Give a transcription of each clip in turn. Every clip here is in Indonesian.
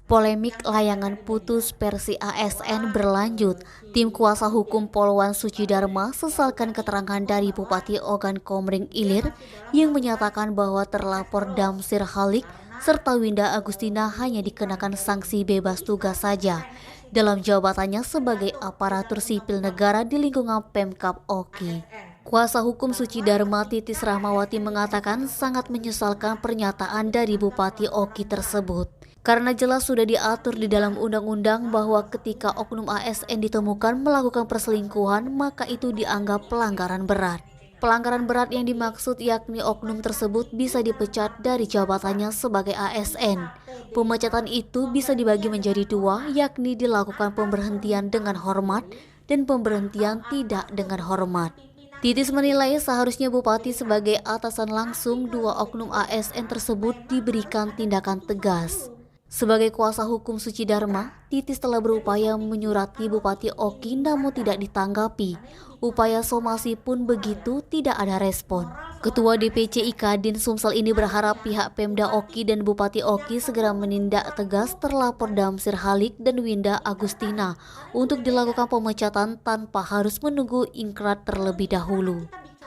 Polemik layangan putus versi ASN berlanjut. Tim kuasa hukum Polwan Sucidarma sesalkan keterangan dari Bupati Ogan Komering Ilir yang menyatakan bahwa terlapor Damsir Halik serta Winda Agustina hanya dikenakan sanksi bebas tugas saja dalam jabatannya sebagai aparatur sipil negara di lingkungan Pemkab Oki. Kuasa hukum Sucidarma Titis Rahmawati mengatakan sangat menyesalkan pernyataan dari Bupati Oki tersebut. Karena jelas sudah diatur di dalam undang-undang bahwa ketika oknum ASN ditemukan melakukan perselingkuhan, maka itu dianggap pelanggaran berat. Pelanggaran berat yang dimaksud yakni oknum tersebut bisa dipecat dari jabatannya sebagai ASN. Pemecatan itu bisa dibagi menjadi dua, yakni dilakukan pemberhentian dengan hormat dan pemberhentian tidak dengan hormat. Titis menilai seharusnya Bupati sebagai atasan langsung dua oknum ASN tersebut diberikan tindakan tegas. Sebagai kuasa hukum Sucidarma, Titis telah berupaya menyurati Bupati Oki namun tidak ditanggapi. Upaya somasi pun begitu tidak ada respon. Ketua DPC Kadin Sumsel ini berharap pihak Pemda Oki dan Bupati Oki segera menindak tegas terlapor Damsir Halik dan Winda Agustina untuk dilakukan pemecatan tanpa harus menunggu ingkrah terlebih dahulu.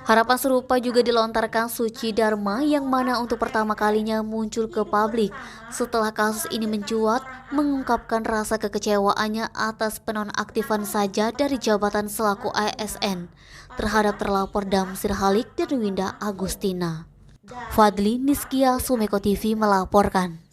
Harapan serupa juga dilontarkan Sucidarma yang mana untuk pertama kalinya muncul ke publik setelah kasus ini mencuat, mengungkapkan rasa kekecewaannya atas penonaktifan saja dari jabatan selaku ASN terhadap terlapor Damsir Halik dan Winda Agustina. Fadli Niskia, Sumeko TV melaporkan.